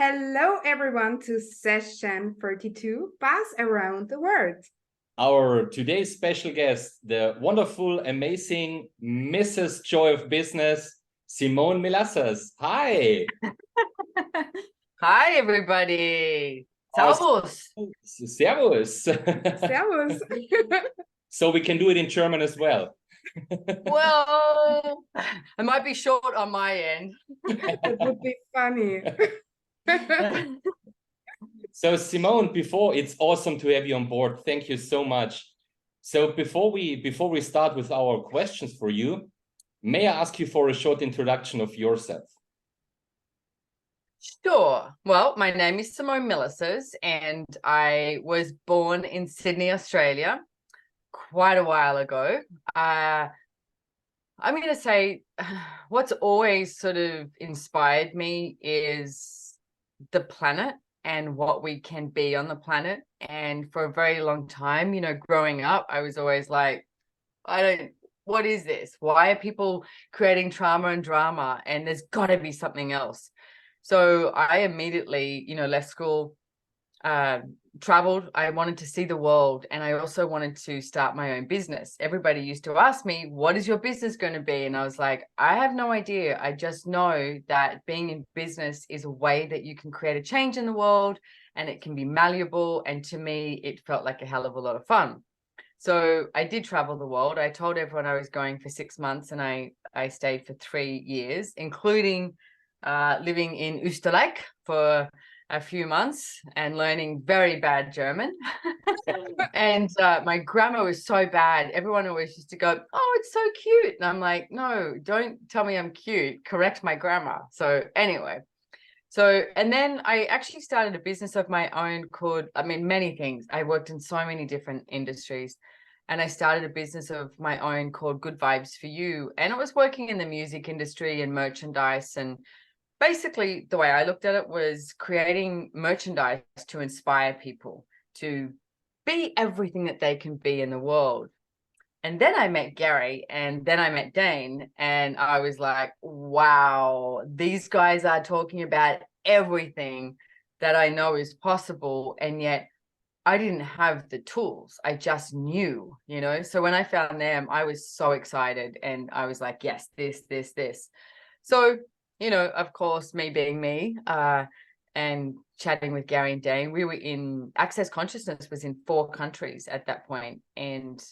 Hello, everyone, to session 32, Pass Around the World. Our today's special guest, the wonderful, amazing Mrs. Joy of Business, Simone Milasas. Hi. Hi, everybody. Oh, Servus. servus. Servus. So we can do it in German as well. Well, it might be short on my end. That would be funny. So Simone, it's awesome to have you on board. Thank you so much. So before we start with our questions for you, may I ask you for a short introduction of yourself? Sure. Well, my name is Simone Milasas, and I was born in Sydney, Australia, quite a while ago. I'm going to say what's always sort of inspired me is the planet and what we can be on the planet. And for a very long time, growing up, I was always like, what is this? Why are people creating trauma and drama? And there's got to be something else. So I immediately, left school, traveled. I wanted to see the world, and I also wanted to start my own business. Everybody used to ask me, what is your business going to be? And I was like, I have no idea. I just know that being in business is a way that you can create a change in the world, and it can be malleable. And to me, it felt like a hell of a lot of fun. So I did travel the world. I told everyone I was going for 6 months, and I stayed for 3 years, including living in Österreich for a few months and learning very bad German. And my grammar was so bad. Everyone always used to go, oh, it's so cute. And I'm like, no, don't tell me I'm cute. Correct my grammar. So anyway, and then I actually started a business of my own called, many things. I worked in so many different industries. And I started a business of my own called Good Vibes for You. And it was working in the music industry and merchandise. And basically, the way I looked at it was creating merchandise to inspire people to be everything that they can be in the world. And then I met Gary, and then I met Dane, and I was like, wow, these guys are talking about everything that I know is possible. And yet I didn't have the tools. I just knew, So when I found them, I was so excited, and I was like, yes, this. So, of course, me being me, and chatting with Gary and Dane, we were in Access Consciousness was in 4 countries at that point. And,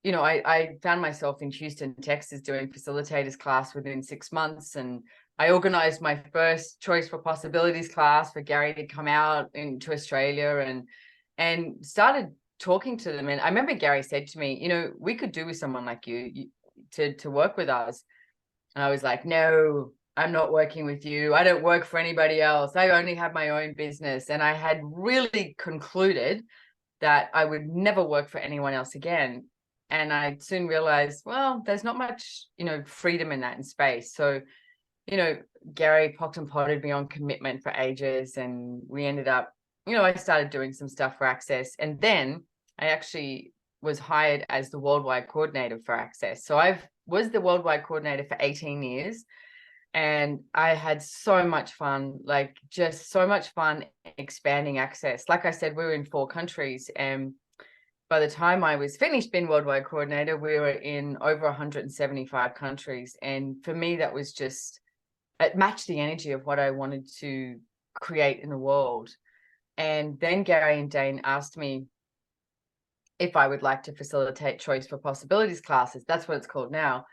I found myself in Houston, Texas, doing facilitators class within 6 months. And I organized my first Choice for Possibilities class for Gary to come out into Australia and started talking to them. And I remember Gary said to me, we could do with someone like you to work with us. And I was like, no, I'm not working with you. I don't work for anybody else. I only have my own business. And I had really concluded that I would never work for anyone else again. And I soon realized, well, there's not much, freedom in that in space. So, Gary pocked and potted me on commitment for ages. And we ended up, I started doing some stuff for Access. And then I actually was hired as the worldwide coordinator for Access. So I was the worldwide coordinator for 18 years. And I had so much fun, like just so much fun expanding Access. Like I said, we were in 4 countries. And by the time I was finished being worldwide coordinator, we were in over 175 countries. And for me, that was just, it matched the energy of what I wanted to create in the world. And then Gary and Dane asked me if I would like to facilitate Choice for Possibilities classes. That's what it's called now.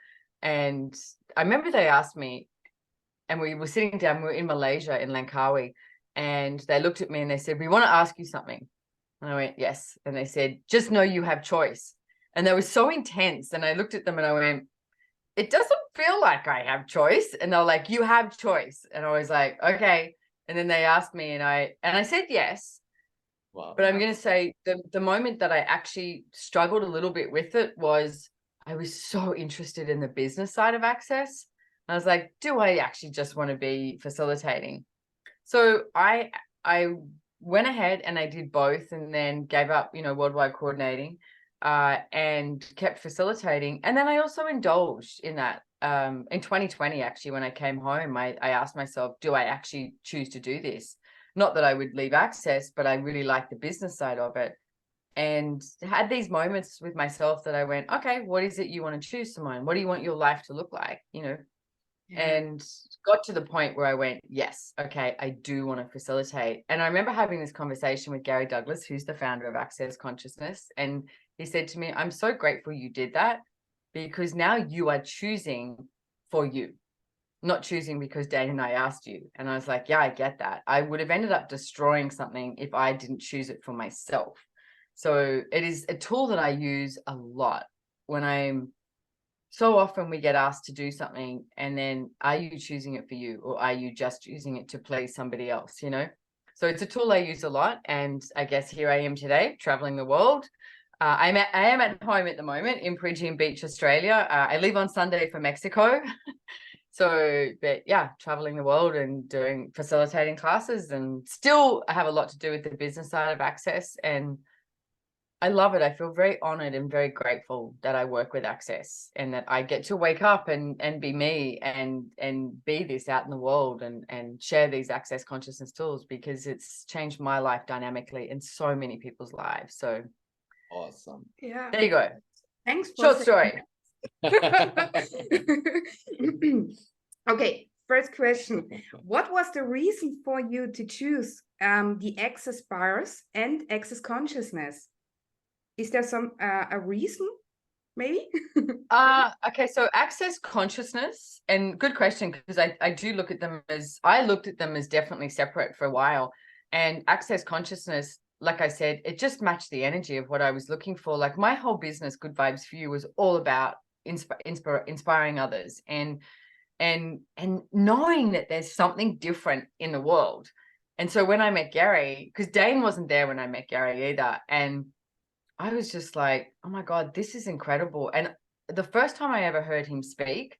And I remember they asked me, and we were sitting down, we were in Malaysia, in Langkawi, and they looked at me and they said, we want to ask you something. And I went, yes. And they said, just know you have choice. And they were so intense. And I looked at them and I went, it doesn't feel like I have choice. And they're like, you have choice. And I was like, okay. And then they asked me and I said yes. Wow. But I'm going to say the moment that I actually struggled a little bit with it was I was so interested in the business side of Access. I was like, do I actually just want to be facilitating? So I went ahead and I did both, and then gave up, worldwide coordinating, and kept facilitating. And then I also indulged in that. in 2020, actually, when I came home, I asked myself, do I actually choose to do this? Not that I would leave Access, but I really like the business side of it. And had these moments with myself that I went, okay, what is it you want to choose, Simone? What do you want your life to look like? You know, and got to the point where I went, yes, okay, I do want to facilitate. And I remember having this conversation with Gary Douglas, who's the founder of Access Consciousness. And he said to me, I'm so grateful you did that, because now you are choosing for you, not choosing because Dane and I asked you. And I was like, yeah, I get that. I would have ended up destroying something if I didn't choose it for myself. So it is a tool that I use a lot when so often we get asked to do something, and then are you choosing it for you, or are you just using it to please somebody else, you know? So it's a tool I use a lot. And I guess here I am today, traveling the world. I am at home at the moment in Bridging Beach, Australia. I leave on Sunday for Mexico. So, but yeah, traveling the world and facilitating classes, and still have a lot to do with the business side of Access. And I love it. I feel very honored and very grateful that I work with Access, and that I get to wake up and be me and be this out in the world, and share these Access consciousness tools, because it's changed my life dynamically and so many people's lives. So Awesome. Yeah. there you go. Thanks for Short story. Okay, first question. What was the reason for you to choose the Access bars and Access consciousness? Is there some a reason, maybe? Okay, so Access consciousness, and good question, because I do look at them as, I looked at them as definitely separate for a while. And Access consciousness, like I said, it just matched the energy of what I was looking for. Like my whole business, Good Vibes for You, was all about inspiring others, and knowing that there's something different in the world. And so when I met Gary, because Dane wasn't there when I met Gary either, and I was just like, oh my God, this is incredible. And the first time I ever heard him speak,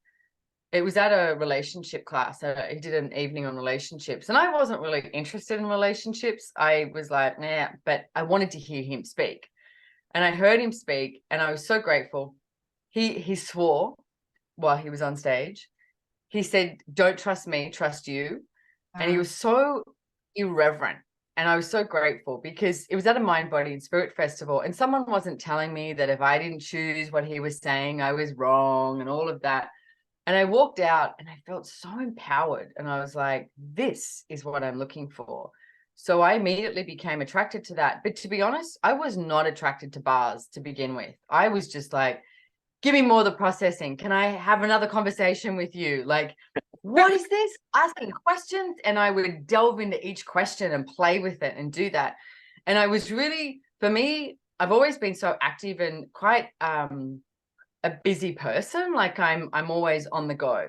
it was at a relationship class. He did an evening on relationships, and I wasn't really interested in relationships. I was like, nah, but I wanted to hear him speak. And I heard him speak, and I was so grateful. He swore while he was on stage. He said, don't trust me, trust you. And he was so irreverent. And I was so grateful, because it was at a Mind, Body and Spirit festival, and someone wasn't telling me that if I didn't choose what he was saying, I was wrong and all of that. And I walked out and I felt so empowered, and I was like, this is what I'm looking for. So I immediately became attracted to that. But to be honest, I was not attracted to bars to begin with. I was just like, give me more of the processing. Can I have another conversation with you? Like, what is this? Asking questions. And I would delve into each question and play with it and do that. And I was really, for me, I've always been so active and quite a busy person. Like I'm always on the go,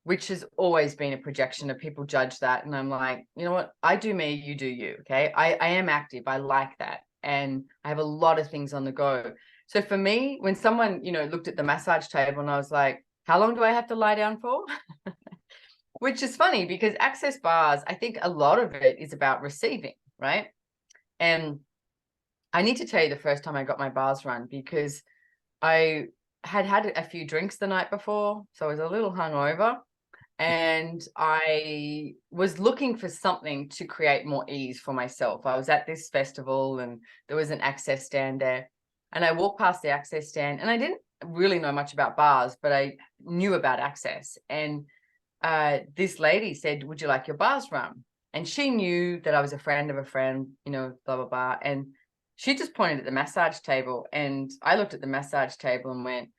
which has always been a projection of people judge that. And I'm like, you know what? I do me, you do you. Okay. I am active. I like that. And I have a lot of things on the go. So for me, when someone, you know, looked at the massage table, and I was like, how long do I have to lie down for? Which is funny, because Access bars, I think a lot of it is about receiving, right? And I need to tell you the first time I got my bars run, because I had a few drinks the night before. So I was a little hungover, and I was looking for something to create more ease for myself. I was at this festival, and there was an Access stand there. And I walked past the Access stand, and I didn't really know much about bars, but I knew about Access. And this lady said, would you like your bars run? And she knew that I was a friend of a friend, you know, blah, blah, blah. And she just pointed at the massage table. And I looked at the massage table and went,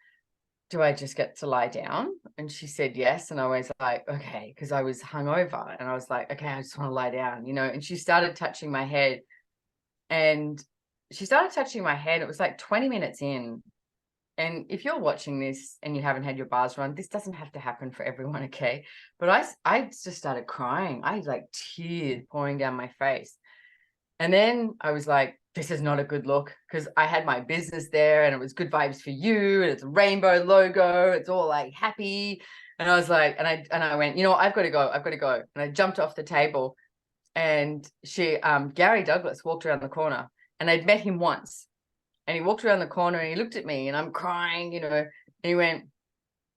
do I just get to lie down? And she said yes. And I was like, okay, because I was hungover. And I was like, okay, I just want to lie down, you know. And she started touching my head. And she started touching my head. It was like 20 minutes in. And if you're watching this and you haven't had your bars run, this doesn't have to happen for everyone, okay? But I just started crying. I like tears pouring down my face. And then I was like, this is not a good look, because I had my business there, and it was Good Vibes for You, and it's a rainbow logo. It's all like happy. And I was like, and I went, you know, I've got to go. And I jumped off the table, and Gary Douglas walked around the corner, and I'd met him once, and he walked around the corner and he looked at me, and I'm crying, you know, and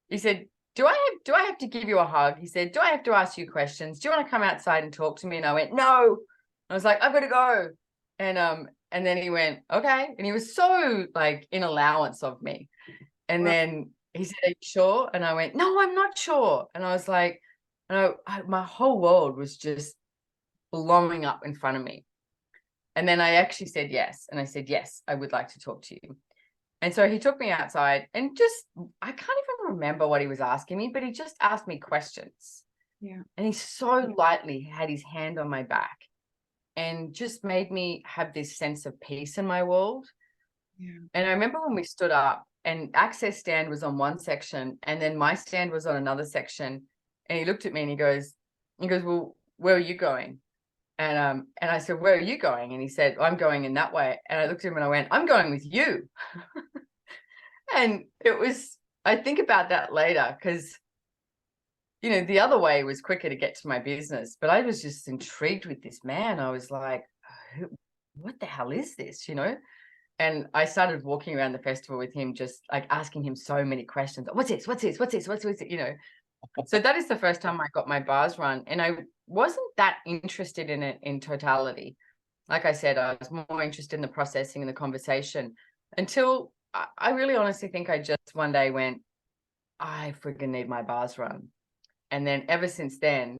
he said, do I have to give you a hug? He said, do I have to ask you questions? Do you want to come outside and talk to me? And I went, no. I was like, I've got to go. And then he went, okay. And he was so like in allowance of me. And then he said, are you sure? And I went, no, I'm not sure. And I was like, my whole world was just blowing up in front of me. And then I actually said yes. And I said, yes, I would like to talk to you. And so he took me outside and I can't even remember what he was asking me, but he just asked me questions. Yeah. And he so lightly had his hand on my back and just made me have this sense of peace in my world. Yeah. And I remember when we stood up and Access stand was on one section and then my stand was on another section. And he looked at me and he goes, well, where are you going? And I said, where are you going? And he said, I'm going in that way. And I looked at him and I went, I'm going with you. And it was, I think about that later because, you know, the other way was quicker to get to my business, but I was just intrigued with this man. I was like, what the hell is this, you know? And I started walking around the festival with him, just like asking him so many questions. What's this? What's this? What's this? What's this? You know? So that is the first time I got my bars run. And I wasn't that interested in it in totality. Like I said, I was more interested in the processing and the conversation until I really honestly think I just one day went, I freaking need my bars run. And then ever since then,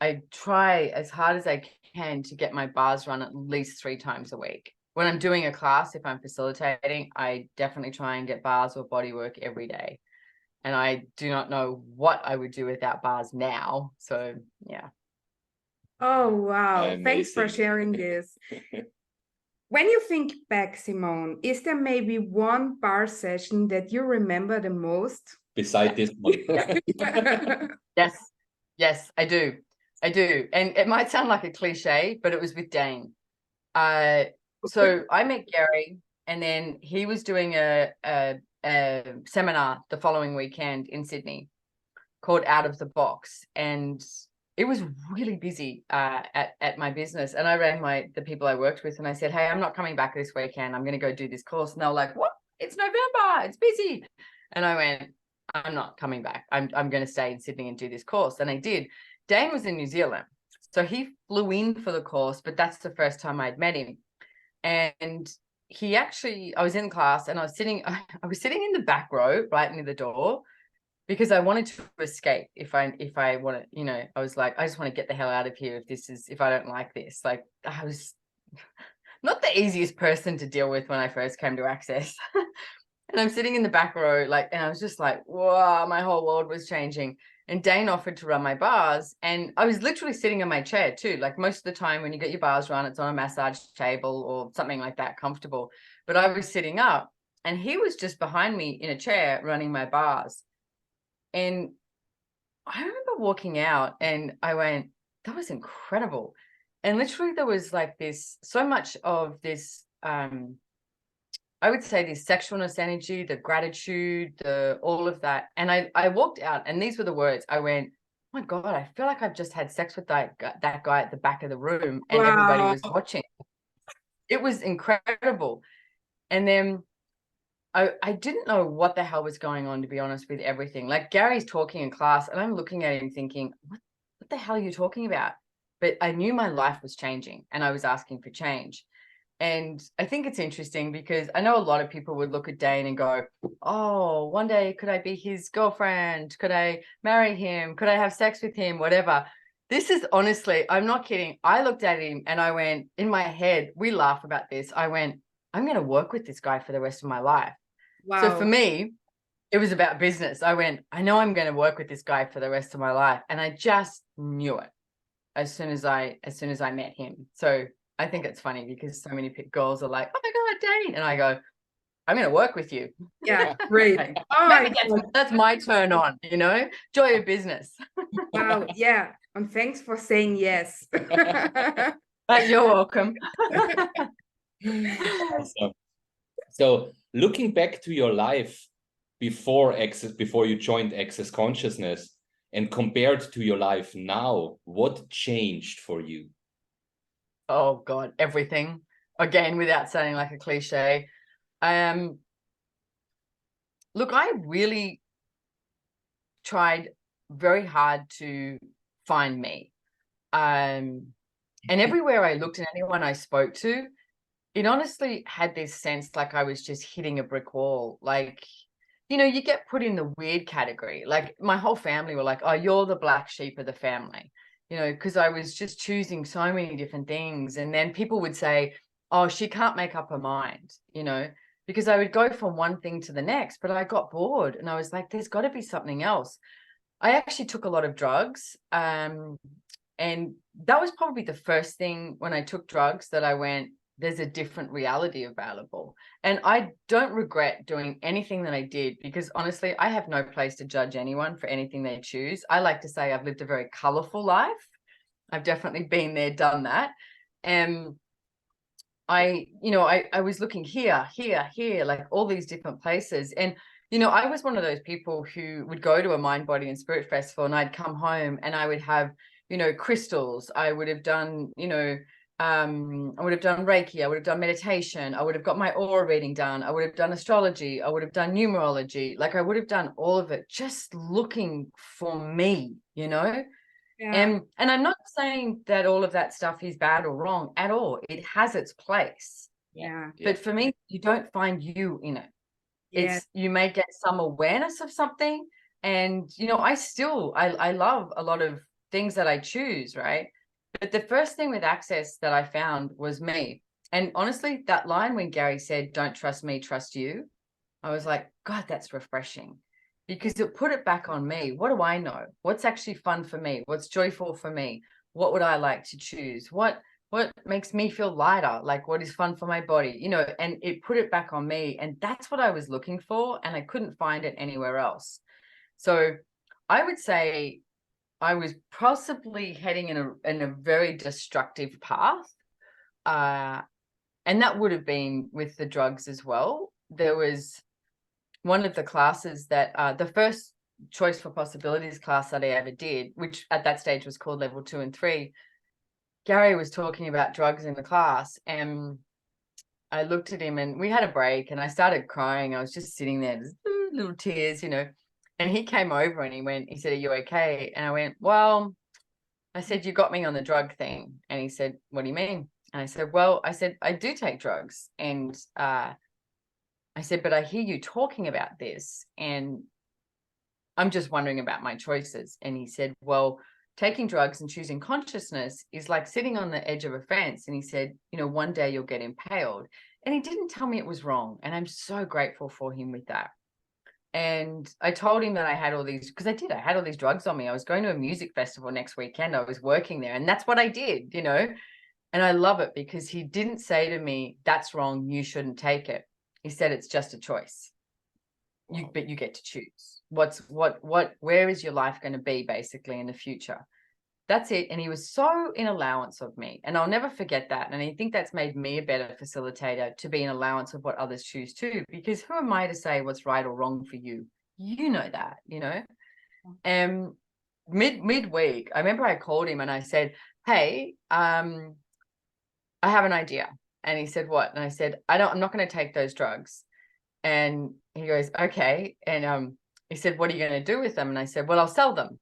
I try as hard as I can to get my bars run at least 3 times a week. When I'm doing a class, if I'm facilitating, I definitely try and get bars or body work every day. And I do not know what I would do without bars now. So, yeah. Oh, wow. Thanks for Amazing. sharing this. When you think back, Simone, is there maybe one bar session that you remember the most? Beside this one. Yes, I do. And it might sound like a cliche, but it was with Dane. So I met Gary and then he was doing a seminar the following weekend in Sydney called Out of the Box. And it was really busy at my business. And I rang the people I worked with and I said, hey, I'm not coming back this weekend. I'm going to go do this course. And they were like, what? It's November. It's busy. And I went, I'm not coming back. I'm going to stay in Sydney and do this course. And I did. Dane was in New Zealand. So he flew in for the course, but that's the first time I'd met him. And he actually, I was in class and I was sitting in the back row right near the door because I wanted to escape if I want to, you know, I was like, I just want to get the hell out of here if I don't like this. Like I was not the easiest person to deal with when I first came to Access. And I'm sitting in the back row, like, and I was just like, whoa, my whole world was changing. And Dane offered to run my bars. And I was literally sitting in my chair too. Like most of the time when you get your bars run, it's on a massage table or something like that, comfortable. But I was sitting up and he was just behind me in a chair running my bars. And I remember walking out and I went, that was incredible. And literally there was like so much of this, I would say this sexualness energy, the gratitude, all of that. And I walked out and these were the words. I went, oh my God, I feel like I've just had sex with that guy at the back of the room and everybody was watching. It was incredible. And then I didn't know what the hell was going on, to be honest, with everything. Like Gary's talking in class and I'm looking at him thinking, what the hell are you talking about? But I knew my life was changing and I was asking for change. And I think it's interesting because I know a lot of people would look at Dane and go, oh, one day could I be his girlfriend? Could I marry him? Could I have sex with him? Whatever. This is honestly, I'm not kidding. I looked at him and I went, in my head, we laugh about this. I went, I'm going to work with this guy for the rest of my life. Wow. So for me, it was about business. I went, I know I'm going to work with this guy for the rest of my life. And I just knew it as soon as I met him. So I think it's funny because so many girls are like, oh my God, Dane. And I go, I'm going to work with you. Yeah, great. Like, Oh maybe that's my turn on, you know, joy of business. Wow, yeah. And thanks for saying yes. You're welcome. Awesome. So looking back to your life before you joined Access Consciousness and compared to your life now, what changed for you? Oh God, everything. Again, without sounding like a cliche. Look, I really tried very hard to find me. And everywhere I looked and anyone I spoke to, it honestly had this sense like I was just hitting a brick wall. Like, you know, you get put in the weird category. Like my whole family were like, oh, you're the black sheep of the family, you know, because I was just choosing so many different things. And then people would say, oh, she can't make up her mind, you know, because I would go from one thing to the next, but I got bored and I was like, there's got to be something else. I actually took a lot of drugs. And that was probably the first thing when I took drugs that I went, there's a different reality available. And I don't regret doing anything that I did, because honestly, I have no place to judge anyone for anything they choose. I like to say I've lived a very colorful life. I've definitely been there, done that. And I was looking here, like all these different places. And, you know, I was one of those people who would go to a mind, body and spirit festival and I'd come home and I would have, you know, crystals. I would have done, you know, I would have done Reiki, I would have done meditation, I would have got my aura reading done, I would have done astrology, I would have done numerology, like I would have done all of it just looking for me, you know. Yeah. And I'm not saying that all of that stuff is bad or wrong at all. It has its place. Yeah. But for me, you don't find you in it. Yeah. It's, you may get some awareness of something. And, you know, I love a lot of things that I choose, right? But the first thing with Access that I found was me. And honestly, that line when Gary said, don't trust me, trust you, I was like, God, that's refreshing, because it put it back on me. What do I know? What's actually fun for me? What's joyful for me? What would I like to choose? What makes me feel lighter? Like what is fun for my body? You know, and it put it back on me. And that's what I was looking for. And I couldn't find it anywhere else. So I would say I was possibly heading in a very destructive path. And that would have been with the drugs as well. There was one of the classes that the first choice for possibilities class that I ever did, which at that stage was called level 2 and 3. Gary was talking about drugs in the class, and I looked at him and we had a break and I started crying. I was just sitting there, just little tears, you know. And he came over and he said, are you okay? And I went, well, I said, you got me on the drug thing. And he said, what do you mean? And I said, well, I said, I do take drugs. And I said, but I hear you talking about this and I'm just wondering about my choices. And he said, well, taking drugs and choosing consciousness is like sitting on the edge of a fence. And he said, you know, one day you'll get impaled. And he didn't tell me it was wrong. And I'm so grateful for him with that. And I told him that I had all these, because I had all these drugs on me. I was going to a music festival next weekend. I was working there and that's what I did, you know. And I love it because he didn't say to me, that's wrong, you shouldn't take it. He said, it's just a choice. But you get to choose. Where is your life going to be basically in the future? That's it. And he was so in allowance of me. And I'll never forget that. And I think that's made me a better facilitator, to be in allowance of what others choose too. Because who am I to say what's right or wrong for you? You know that, you know. And midweek, I remember I called him and I said, hey, I have an idea. And he said, what? And I said, I'm not going to take those drugs. And he goes, okay. And he said, what are you going to do with them? And I said, well, I'll sell them.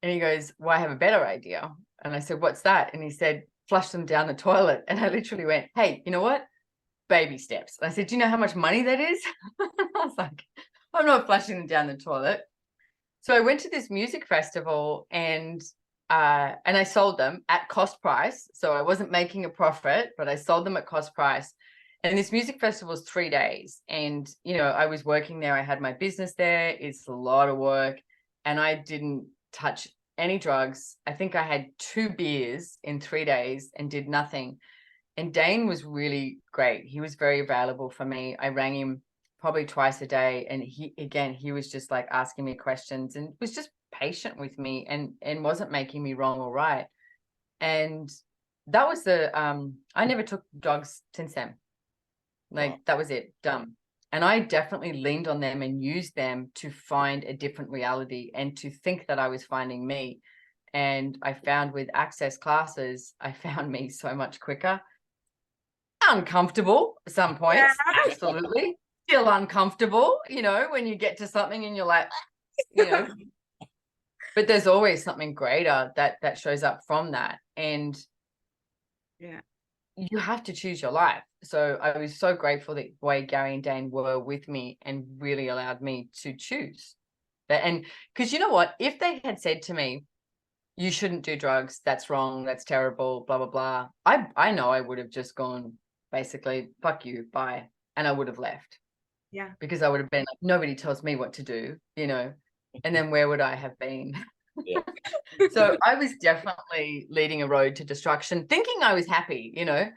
And he goes, well, I have a better idea. And I said, what's that? And he said, flush them down the toilet. And I literally went, hey, you know what? Baby steps. And I said, do you know how much money that is? I was like, I'm not flushing them down the toilet. So I went to this music festival and I sold them at cost price. So I wasn't making a profit, but I sold them at cost price. And this music festival was 3 days. And, you know, I was working there. I had my business there. It's a lot of work. And I didn't touch any drugs. I think I had 2 beers in 3 days and did nothing. And Dane was really great. He was very available for me. I rang him probably twice a day. And he was just like asking me questions and was just patient with me and wasn't making me wrong or right. And that was I never took drugs since then. Like that was it, done. And I definitely leaned on them and used them to find a different reality and to think that I was finding me. And I found with Access classes, I found me so much quicker. Uncomfortable at some points, yeah. Absolutely. Still uncomfortable, you know, when you get to something and you're like, you know, but there's always something greater that shows up from that. And yeah, you have to choose your life. So I was so grateful that the way Gary and Dane were with me and really allowed me to choose that. And because you know what, if they had said to me, you shouldn't do drugs, that's wrong, that's terrible, blah, blah, blah, I know I would have just gone, basically, fuck you, bye. And I would have left. yeah. Because I would have been like, nobody tells me what to do, you know, and then where would I have been? Yeah. So I was definitely leading a road to destruction, thinking I was happy, you know.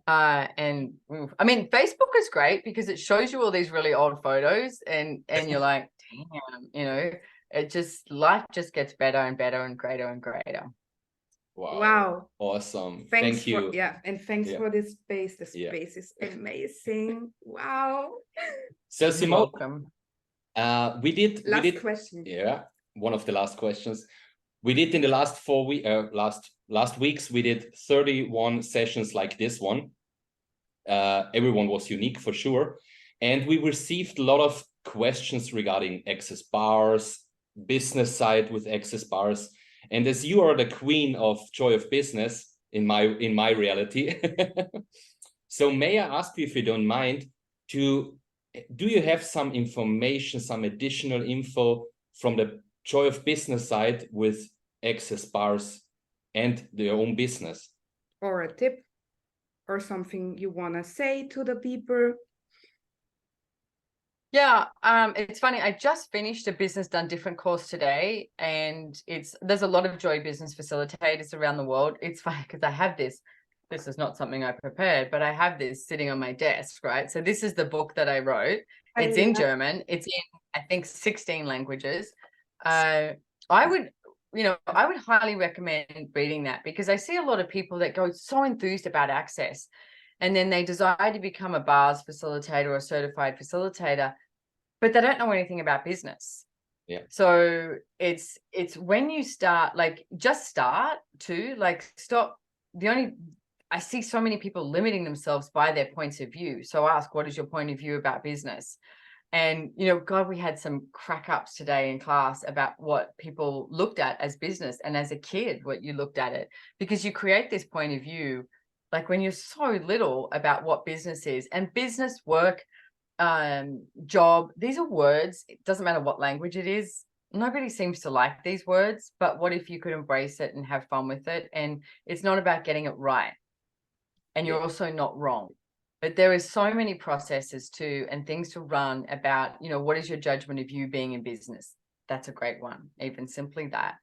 And I mean, Facebook is great because it shows you all these really old photos and you're like, damn, you know, it just, life just gets better and better and greater. Wow. Wow. Awesome. Thanks Thank you. for, yeah, and thanks Yeah. for this space. The Yeah. space is amazing. Wow. So You're Simone, welcome. we did Question. yeah, one of the last questions. We did in the last 4 weeks, last weeks, we did 31 sessions like this one. Everyone was unique for sure. And we received a lot of questions regarding access bars, business side with access bars. And as you are the queen of joy of business in my reality, so may I ask you, if you don't mind, do you have some information, some additional info from the joy of business side with access bars and their own business? Or a tip or something you want to say to the people? Yeah, it's funny. I just finished a Business Done Different course today, and there's a lot of joy business facilitators around the world. It's funny because I have this. This is not something I prepared, but I have this sitting on my desk, right? So this is the book that I wrote. It's in German. It's in, I think, 16 languages. I would, I would highly recommend reading that because I see a lot of people that go so enthused about access, and then they desire to become a bars facilitator or a certified facilitator, but they don't know anything about business. Yeah. So it's when you start, like, just start to, like, stop. I see so many people limiting themselves by their points of view. So ask, what is your point of view about business? And, God, we had some crack ups today in class about what people looked at as business, and as a kid, what you looked at it, because you create this point of view, like when you're so little, about what business is, and business, work, job, these are words. It doesn't matter what language it is. Nobody seems to like these words, but what if you could embrace it and have fun with it? And it's not about getting it right. And you're also not wrong. But there is so many processes too, and things to run about, what is your judgment of you being in business? That's a great one, even simply that.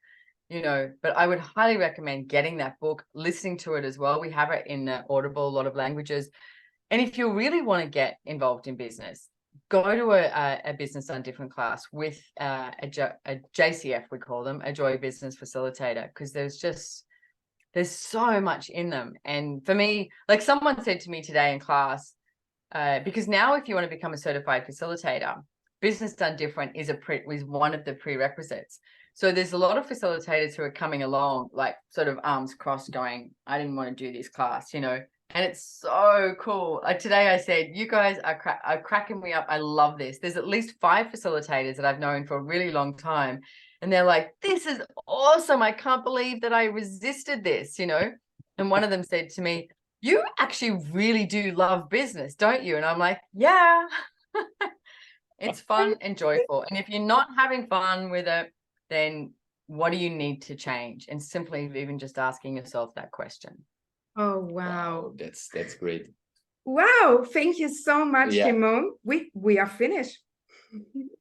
But I would highly recommend getting that book, listening to it as well. We have it in Audible, a lot of languages. And if you really want to get involved in business, go to a Business Done Different class with a JCF, we call them, a Joy Business Facilitator, because there's so much in them. And for me, like someone said to me today in class, because now if you want to become a certified facilitator, Business Done Different is one of the prerequisites. So there's a lot of facilitators who are coming along, like sort of arms crossed, going, I didn't want to do this class, and it's so cool. Like today I said, you guys are cracking me up. I love this. There's at least 5 facilitators that I've known for a really long time. And they're like, this is awesome. I can't believe that I resisted this, And one of them said to me, you actually really do love business, don't you? And I'm like, yeah, it's fun and joyful. And if you're not having fun with it, then what do you need to change? And simply even just asking yourself that question. Oh, wow. That's great. Wow. Thank you so much, Yeah. Simone. We are finished.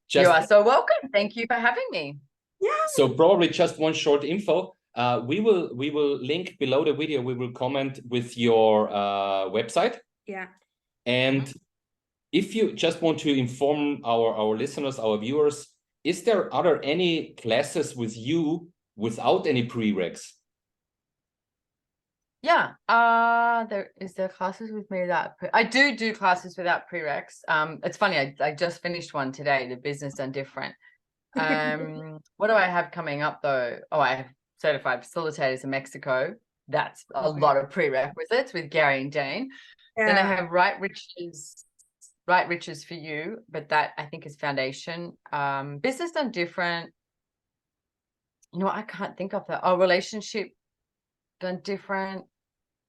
You are so welcome. Thank you for having me. Yeah. So probably just one short info. We will link below the video. We will comment with your website. Yeah. And if you just want to inform our listeners, our viewers, is there any classes with you without any prereqs? Yeah, there classes with me that I do classes without prereqs. It's funny, I just finished one today, the Business Done Different. What do I have coming up though? Oh, I have certified facilitators in Mexico. That's a lot of prerequisites with Gary and Dane. Yeah. Then I have Right Riches for You, but that I think is foundation. Business Done Different. You know, I can't think of that. Oh, relationship done different.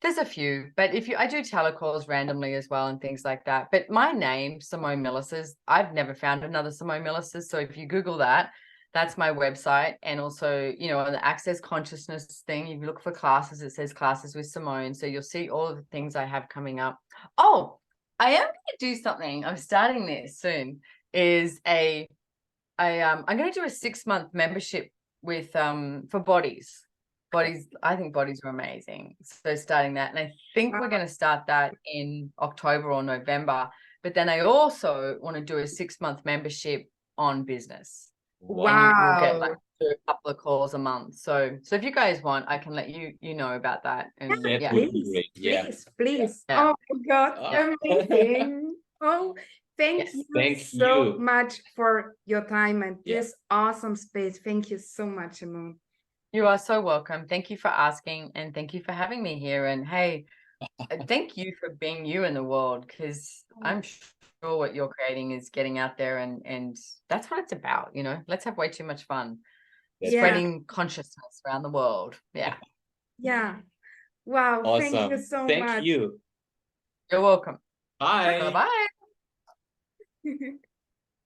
There's a few, but I do telecalls randomly as well and things like that. But my name, Simone Milasas, I've never found another Simone Milasas. So if you Google that, that's my website. And also, you know, on the Access Consciousness thing, if you look for classes, it says classes with Simone. So you'll see all of the things I have coming up. Oh, I am going to do something. I'm starting this soon. I'm going to do a 6-month membership with for bodies. I think bodies are amazing. So starting that, and I think we're going to start that in October or November. But then I also want to do a 6-month membership on business. Wow. And you will get like a couple of calls a month. So if you guys want, I can let you know about that. And That would be great. Yeah. Please. Yeah. Oh my God, amazing. Oh, thank Yes. you Thank so you. much for your time and Yeah. this awesome space. Thank you so much, Simone. You are so welcome. Thank you for asking, and thank you for having me here. And hey, thank you for being you in the world, because I'm sure what you're creating is getting out there, and that's what it's about. You know, let's have way too much fun spreading consciousness around the world. Yeah. Yeah. Wow. Awesome. Thank you so much. Thank you. You're welcome. Bye. Bye-bye.